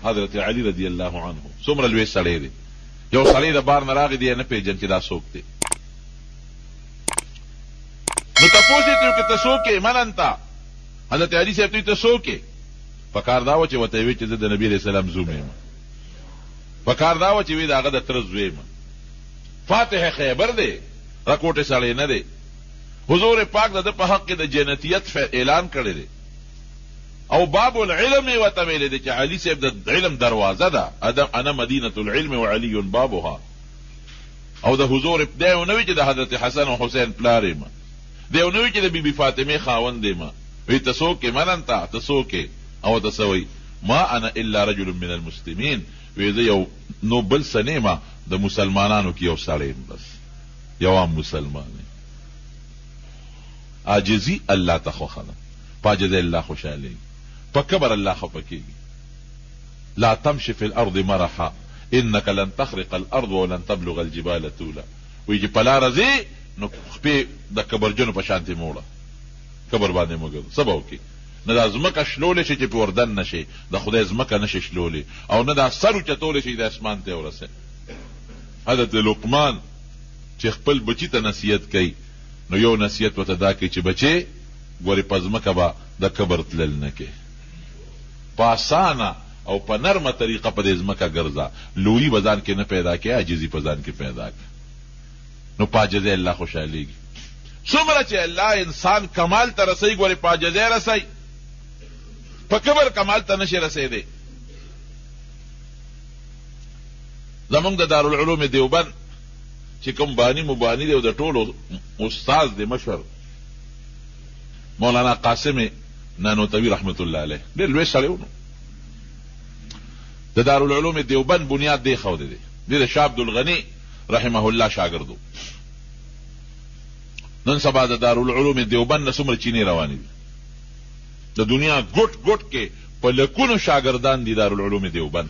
حضرت علی رضی الله عنه څومره لوی سړی دی. یو سړی د بار نه راغی دی نه پیژن چې دا څوک دی. نو تپوس یې کړو چې ته څوک یې؟ من انت؟ حضرت علی صاحب ته څوک یې؟ پکار دا و چې ورته وی چې زه د نبی علیه السلام زوم یم. پکار دا و چې وی د هغه د تره زوی یم. فاتح خیبر دی، راکوټې سړی نه دی. حضور پاک د په حق کې د جنتیت اعلان کړی دی او باب العلم یې ورته ویلی دی چې علي صاحب د علم دروازه ده. انا مدینة العلم وعلي بابها. او د حضور دی ونه وی چې د حضرت حسن او حسین پلار یم، دی ونه وی چې د بیبي فاطمې خاوند یم. وی ته څوک یې؟ من انت؟ ته څوک یې؟ او ته څه وی؟ ما انا الا رجل من المسلمین. وی زه یو نو بل څه نه یم، د مسلمانانو کې یو سړی یم، بس یو عام مسلمان یم. عاجزی الله ته خوښه ده، په عاجزۍ الله خوشحالېږي، په کبر الله خفه کېږي. لا تمشي في الارض مرحا انك لن تخرق الارض ولن تبلغ الجبال طولا. وی چې په لاره ځې نو خپې د کبرجنو په شانتې موړه، کبر باندې مه ګرځه. څه به وکړي؟ نه دا ځمکه شلولی شي چې په اردن نه شي، د خدای ځمکه نه شي شلولی، او نه دا سر اوچتولی شي د اسمان ته ورسې. حضرت لقمان چې خپل بچي ته نصیحت کوي نو یو نصیحت ورته دا کوي چې بچې ګورې په ځمکه به د کبر تلل نه کې، په اسانه او په نرمه طریقه په دې ځمکه ګرځه، لویي به ځان کې نه پیدا کې، عاجزي په ځان کې پیدا کې. نو په عاجزۍ الله خوشحالېږي. څومره چې الله انسان کمال ته رسوي ګورې په عاجزۍ رسوي، په کبر کمال ته نشي رسېدی. زمونږ د دارالعلوم دیوبند چې کوم بانی مبانی دی او د ټولو استاد دی مشر مولانا قاسم نانوتوي رحمت الله علیه، ډېر لوی سړی و. د دارالعلوم دیوبند بنیاد دی ښودی دی، دی د شاه عبدالغني رحمه الله شاګرد و. نن سبا د دارالعلوم دیوبند نه څومره چینې روانې دي، د دنیا ګوټ ګوټ کې په لکونو شاګردان دي دارالعلوم دیوبند.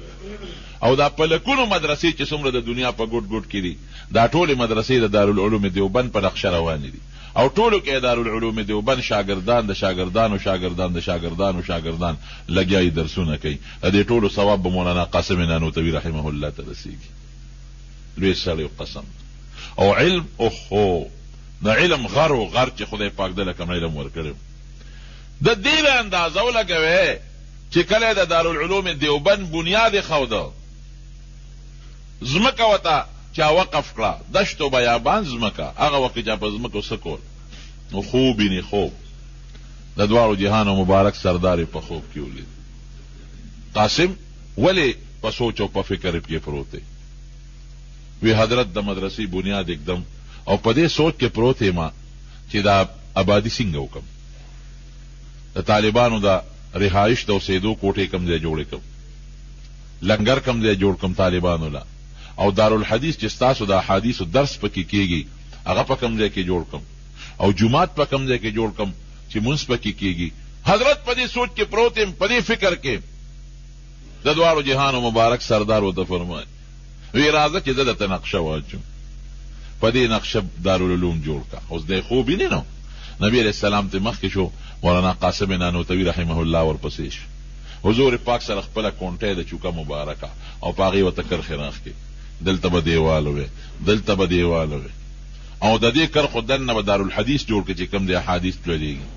او دا په لکونو مدرسې چې څومره د دنیا په ګوټ ګوټ کې دي، دا ټولې مدرسې د دارالعلوم دیوبند په نقشه روانې دي. او ټولو کې دارالعلوم دیوبند شاګردان د شاګردانو شاګردان د شاګردانو شاګردان لګیایي درسونه کوي. د دې ټولو ثواب به مولانا قاسم نانوتوي رحمه الله ته رسېږي. لوی سړی قسم. او علم اوهو د علم غر و غر چې خدای پاک دله کوم علم ورکړی، د دې له اندازه ولګوې چې کله د دارالعلوم دیوبند بنیاد یې ښوده، ځمکه ورته چا وقف کړه، دشت و بیابان ځمکه، هغه وخت چا په ځمکو څه کول؟ نو خوب یې خوب د دواړو جهانو مبارک سردار په خوب کې ولید. قاسم ولې په سوچ او په فکر کې پروت دی؟ وی حضرت د مدرسې بنیاد एकदम او په دې سوچ کې پروت ما چې دا آبادی څنګه وکم، د طالبانو د رهایش د اوسېدو کوټې کم ځای جوړې کړم، لنګر کم ځای جوړ کړم طالبانو له، او دارالحدیث چې ستاسو د احادیثو درس پکې کېږي هغه په کم ځای کې جوړ کړم، او جمعات په کم ځای کې جوړ کړم چې مونځ پکې کېږي. حضرت په دې سوچ کې پروت یم، په دې فکر کې د دواړو جهانو مبارک سردار ورته فرمایي وی راځه چې زه درته نقشه واچوم، په دې نقشه دارالعلوم جوړ کا. اوس دی خوب یې نه، نبی علیہ السلام ته مخکې شو، مولانا قاسم نانوتوي رحمه الله ورپسې شو. حضور پاک سره خپله کونټۍ د چوکه مبارکه او په هغې ورته کرښې راښکې، دلته به دیوال وی، دلته به دیوال وی، او د دې کرښو دننه به دارالحدیث جوړ کړي چې کوم د احادیث پلېږي،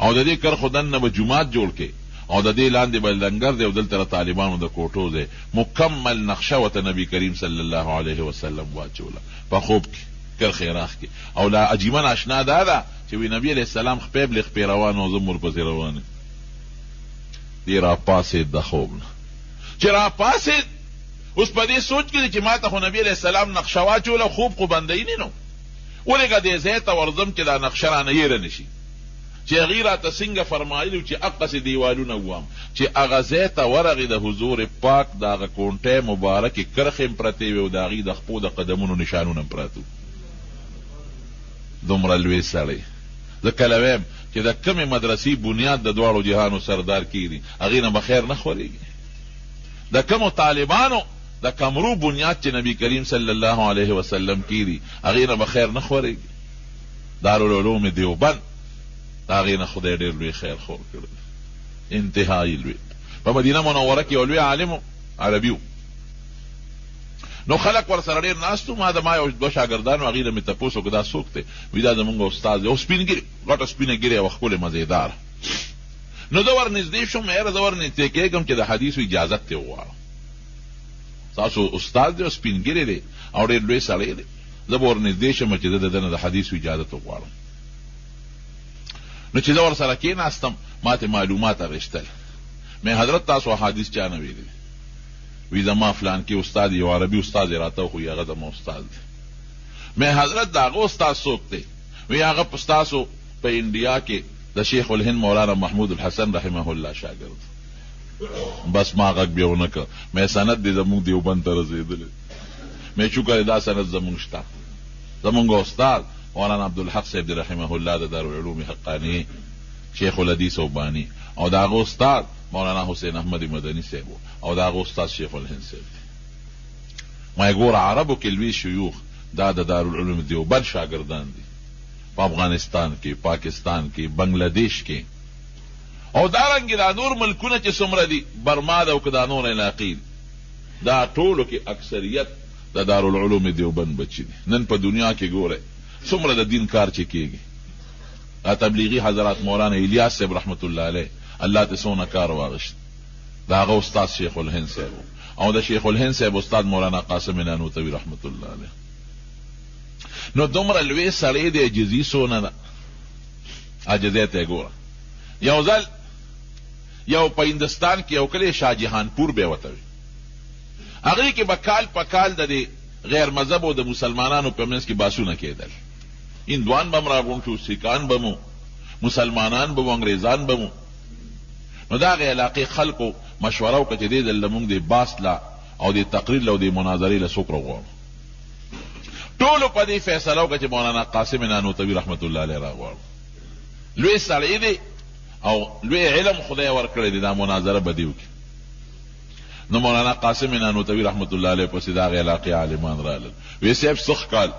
او د دې کرښو دننه به جومات جوړ کړي، او د دې لاندې به لنګر دی او دلته طالبانو د کوټو دی. مکمل نقشه ورته نبی کریم صلی الله علیه وسلم واچوله په خوب کې، کرښې راښکې. او لا عجیبه ناشنا دا ده چې وی نبی علیہ السلام خپې بلې خپې روان او زه ورپسې روان. دی را پاسېد د خوب نه، چې را پاسېد اوس په دې سوچ کې دی چې ما ته خو نبی علیہ السلام نقشه واچوله، خوب خو بندوي نه نو، ولې که دې ځای ته ورځم چې دا نقشه رانه یېره نه شي، چې هغې راته څنګه فرمایلي چې اقصې دیوالونه ووام، چې هغه ځای ته ورغې د حضور پاک د هغه کونټۍ مبارکې کرښې هم پرتې وې او د هغې د خپو د قدمونو نشانونه هم پراته. دومره لوی سړی. زه کله ویم چې د کمې مدرسې بنیاد د دواړو جهانو سردار کېږي، هغې نه به خیر نه خورېږي. د کمو طالبانو د کمرو بنیاد چې نبی کریم صلی الله علیه وسلم کېږي، هغې نه به خیر نه خورېږي. دارالعلوم دیوبند د هغې نه خدای ډېر لوی خیر خور کړی، انتهایي لوی. په مدینه منوره کې یو لوی عالم عربي نو خلک ور سره ډېر ناستو. ما یو دوه شاګردانو هغې نه مې تپوس وکړو دا څوک دی؟ وایي دا زمونږ استاد دی، او سپین ګیري غټه سپینه ګیرې او ښکلې مزېداره. نو زه ور نږدې شوم، یاره زه ور نږدې کېږم چې د حدیثو اجازت ترې وغواړم. ستاسو استاد دی او سپین ګیرې دی او ډېر لوی سړی دی، زه به ور نږدې شم چې زه د ده نه د حدیثو اجازت وغواړم. نو چې زه ور سره کېناستم ما ته معلومات اخیستل. مې حضرت تاسو حدیث چا نه ویلي؟ وی زما فلان کې استاد یو عربي استاد یې راته وښوي، هغه زما استاد دی. مې حضرت د هغه استاد څوک دی؟ وی هغه په ستاسو په انډیا کې د شیخ الهند مولانا محمود الحسن رحمه الله شاګرد. بس ما غږ بیا ونه کړ. مې سند دی زمونږ دیوبند ته رسېدلی. مې شکر دا سند زمونږ شته. زمونږ استاد مولانا عبدالحق صاحب دی رحمه الله د دارالعلوم حقانی شیخ الحدیث اوبانی، او د هغه استاد مولانا حسین احمد مدنی صاحب، او د هغه استاد شیخ الهند صاحب دی. ما یې ګوره عربو کې لوی شیوخ دا د دارالعلوم دیوبند شاګردان دي په افغانستان کې، پاکستان کې، بنگلادیش کې، او دارنګې دا نور ملکونه چې څومره دي، برما ده او که دا نور علاقې دي، دا ټولو کې اکثریت د دارالعلوم دیوبند بچي دي. نن په دنیا کې ګوره څومره د دین کار چې کېږي. دا تبلیغي حضرات مولانا الیاس صاحب رحمت الله علیه الله ته څونه کار واغشت، د هغه استاد شیخ الهند صاحب، او د شیخ الهند صاحب استاد مولانا قاسم نانوتوي رحمت الله علیه. نو دومره لوی سړی دی، عجزي څونه ده، عاجزۍ ته یې ګوره. یو ځل یو په هندوستان کې یو کلی شاهجهانپور به ورته وي، هغې کې به کال په کال د دې غیر مذهب او د مسلمانانو په منځ کې باسونه کېدل. هندوان به م راغونډ شو، سیکان به مو، مسلمانان به مو، انګریزان به مو. نو د هغې علاقې خلکو مشوره وکړه چې دې ځل لمونږ د باس له او د تقریر له او د مناظرې له څوک راغواړو. ټولو په دې فیصله وکړه چې مولانا قاسم نانوتوي رحمت الله علیه راغواړو. لوی سړی دی او لوی علم خدای ورکړی دی، دا مناظره به دې وکړي. نو مولانا قاسم نانوتوي رحمت الله علیه پسې د هغې علاقې عالمان رالل. وی صاحب سخت کال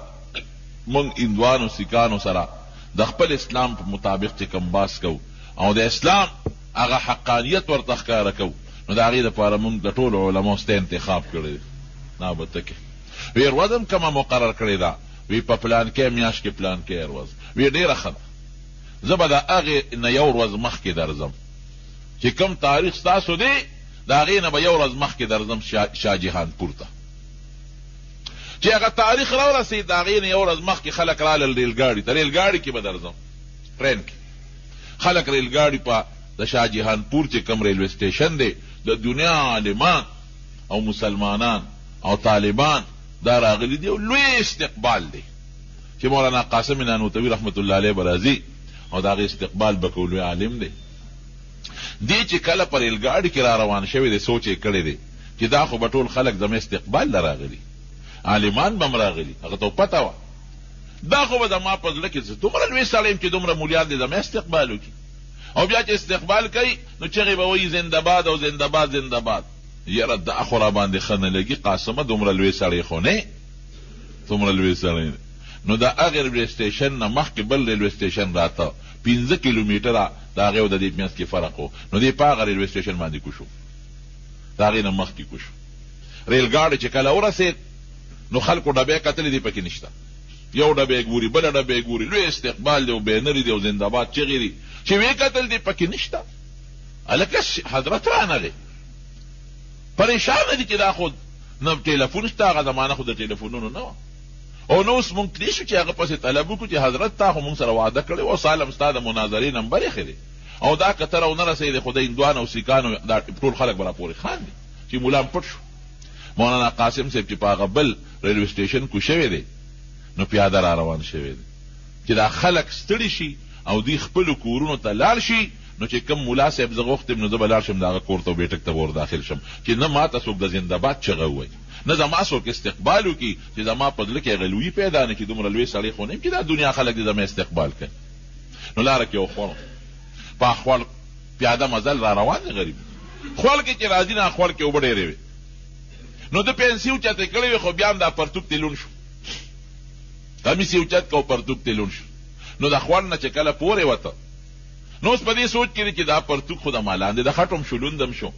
مونږ هندوانو سیکانو سره د خپل اسلام په مطابق چې کوم باس کوو او د اسلام هغه حقانیت ورته ښکاره کوو، نو د هغې دپاره مونږ د ټولو علماو سته انتخاب کړی دی. نه به ته کې وی ورځ هم کومه مقرر کړې ده، وی په پلانکې میاشت کې پلانکې ورځ. وی ډېره ښه ده، زه به د هغې نه یو ورځ مخکې درځم چې کوم تاریخ ستاسو دی، د هغې نه به یو ورځ مخکې درځم شاهجهانپور ته. چې هغه تاریخ راورسېد د هغې نه یو ورځ مخکې خلک رالل ریلګاډي ته، ریلګاډي کې به درځم، ټرین کې خلک ریلګاډي په د شاهجهانپور چې کوم ریلوے سټیشن دی، د دنیا عالمان او مسلمانان او طالبان دا راغلي دي، او لوی استقبال دی چې مولانا قاسم نانوتوي رحمت الله علیه به راځي او د هغې استقبال به کوو. لوی عالم دی. دی چې کله په ریلګاډي کې را روان شوی دی، سوچ یې کړی دی چې دا خو به ټول خلک زما استقبال له راغلي، عالمان به م راغلي، هغه ته پته وه دا خو به زما په زړه کې زه دومره لوی سړی یم چې دومره مولیان دی زما استقبال وکړي، او بیا چې استقبال کوي نو چغې به وایي زنده‌باد او زنده‌باد زنده‌باد. یاره دا خو را باندې ښه نه لګي، قاسمه دومره لوی سړی خو نه، دومره لوی سړی. نو د هغې ریلوے سټیشن نه مخکې بل ریلوے سټیشن راته 15 کیلومیټره د هغې او د دې منځ کې فرق و. نو دې په هغه ریلوے سټیشن باندې کوشو، د هغې نه مخکې کوشو. ریلګاډي چې کله ورسېد نو خلکو ډبې کتلې دي، پکې نشته. یو ډبې ګوري، بله ډبې ګوري، لوی استقبال دی او بینرې دی او زنده‌باد چغې دي، چې ویې کتل دي پکې نشته. هلکه حضرت رانغی پریشانه دي چې دا خو نه ټلیفون شته، هغه زمانه خو د ټلیفونونو نه وه، او نو اوس مونږ تلی شو چې هغه پسې طلب وکړو چې حضرت تا خو مونږ سره وعده کړې و، سالم ستا د مناظرې نمبر ایښی دی، او دا که ته راونه رسېدې خو د هندوان او سیکانو دا ټول خلک به راپورې خاندي چې ملا پټ شو. مولانا قاسم صاحب چې په هغه بل ریلوے سټیشن کو شوی دی نو پیاده را روان شوی دی چې دا خلک ستړي شي او دوی خپلو کورونو ته لاړ شي. نو چې کوم ملا صاحب زه غوښتم نو زه به لاړ شم د هغه کور ته او بیټک ته به ور داخل شم چې نه ما ته څوک د زنده‌باد چغه ووایي، نه زما څوک استقبال وکړي چې زما په زړه کې هغه لویي پیدا نه کړي. دومره لوی سړی خو نه یم چې دا دنیا خلک دې زما استقبال کوي. نو لاره کې یو خوړ په اخوړ پیاده مزل را روان دی، غریب خوړ کې چې راځي نه اخوړ کې اوبه ډېرې وې، نو د پنسي اوچتې کړې وې، خو بیا هم دا پرتوک ته لون شو، کمیس یې اوچت که او پرتوک ته لون شو. نو د خوړ نه چې کله پورې وته نو اوس په دې سوچ کې دی چې دا پرتوک خو د ما لاندې د خټم شو، لوندم شو،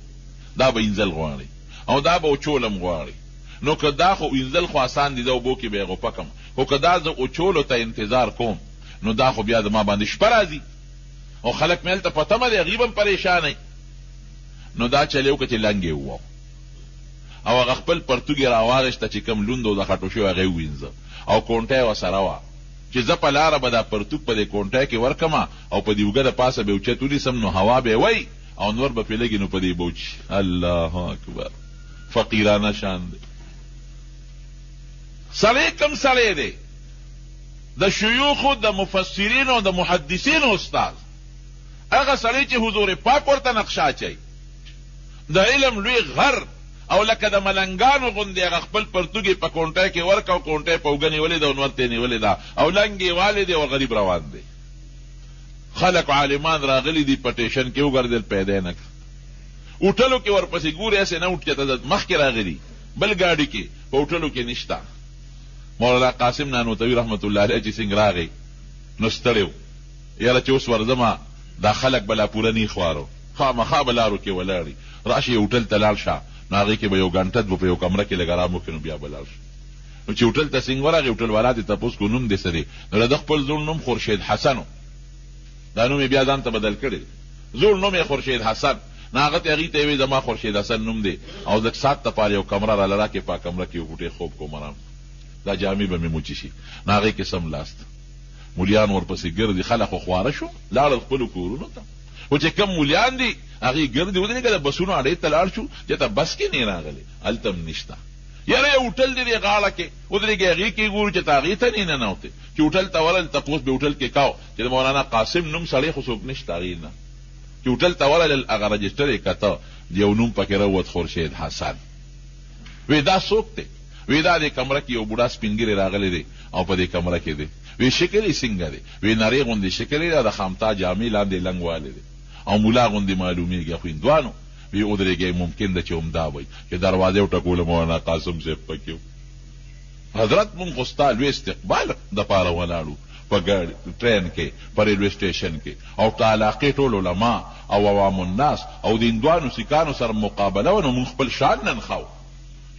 دا به انزل غواړي او دا به اوچولم غواړي. نو که دا خو انزل خو آسان دي، دا اوبو کې به یې غوپه کم، خو که دا زه اوچولو ته انتظار کوم نو دا خو بیا د ما باندې شپه راځي او خلک مې هلته په تمه دی، هغوی به هم پریشانوي. نو دا چلې وکړه چې لنګ یې ووو او هغه خپل پرتوګ یې راواغېسته چې کوم لوند او د خټو شوی هغه یې ووینځه او کونټه یې ورسره وه چې زه په لاره به دا پرتوګ په دې کونټه کې ورکمه او په دې اوږه د پاسه به یې اوچت ونیسم نو هوا به یې وی او نور به پرې لګي نو په دې به وچي. الله اکبر، فقیرانه شان دی. سړی کم سړی دی؟ د شیوخو د مفسرینو د محدثینو استاد، هغه سړی چې حضور پاک ورته نقشه اچوي، د علم لوی غر او لکه د ملنګانو غوندې هغه خپل پرتوګ یې په کونټه کې ورکه او کونټه یې په اوږه نیولې ده او نور ته یې نیولې ده او لنګ یې والې دی او غریب روان دی. خلک عالمان راغلي دي پټیشن کې وګرځېدل، پیدا نه کړه. اوټلو کې ورپسې ګورې هسې نه اوټ کېته مخکې راغلي بل ګاډي کې، په اوټلو کې نشته. مولانا قاسم نانوتوي رحمت الله علیه چې څنګه راغی نو ستړی و، یاره چې اوس ورځمه دا خلک به لا پوره نه خوارو، خامخا به لارو کې ولاړي، راشي هوټل ته لاړ شه نو هغې کې به یو ګنټه به په یو کمره کې لږ ارام وکړي نو بیا به لاړ شه. نو چې هوټل ته څنګه ورغی هوټل والا دې تپوس کو نوم دې څه دی؟ نو د خپل زوړ نوم خورشید حسن و، دا نوم یې بیا ځان ته بدل کړی، زوړ نوم یې خورشید حسن. نو هغه ته هغې ته یې وایي زما خورشید حسن نوم دی او د ساعت دپاره یو کمره راله راکړې، په کمره کې یو غوټې خوب کوم ارام، دا جامې به مې موچي شي. نو هغې کې سم لاست مولیان ورپسې ګرځي، خلک خو خواره شو لاړل خپلو کورونو ته. خو چې کم مولیان دي هغې ګرځي ودرېږه د بسونو اډې ته لاړ شو چې ته بس کې نه راغلی، هلته هم نشته. یاره یو هوټل دی دې غاړه کې ودرېږي، هغې کې ګورو چې ته هغې ته نه ننوتې، چې هوټل ته ورل تپوس به هوټل کې کاو چې د مولانا قاسم نوم سړی خو څوک نشته هغې نه، چې هوټل ته ورل هغه رجسټر یې کته یو نوم پکې راووت خورشید حسن. وی دا څوک دی؟ وی دا دې کمره کې یو بوډا سپین ږیری راغلی دی او په دې کمره کې دی. وی شکل یې څنګه دی؟ وی نرۍ غوندې شکل یې د خامتا جامې لاندې لنګ والی دی او مولا غوندې معلومیږي، خو هندوانو. وی ودرېږئ ممکن ده چې همدا وایي چې دروازې وټکوله مولانا قاسم صاحب پکې و. حضرت مونږ خو ستا لوی استقبال دپاره ولاړو په ټرین کې، په ریلوې سټیشن کې، او په علاقې ټول علما او عوام الناس او د هندوانو سیکانو سره مقابله و. نو مونږ خپل شان ننښو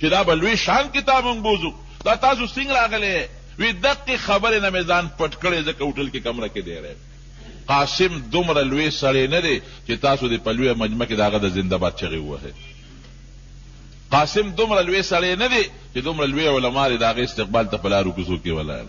چې دا به لوی شان کتاب مونږ بوزو، دا تاسو څنګه راغلی؟ وی دقې خبرې نه مې ځان پټ کړی ځکه هوټل کې کمره کې دی رہی. قاسم دومره لوی سړی نه دی چې تاسو د په لویه مجمع کې د هغه د زنده باد چغې ووهئ. قاسم دومره لوی سړی نه دی چې دومره لوی علما د هغې استقبال ته په لارو کوڅو کې ولاړ.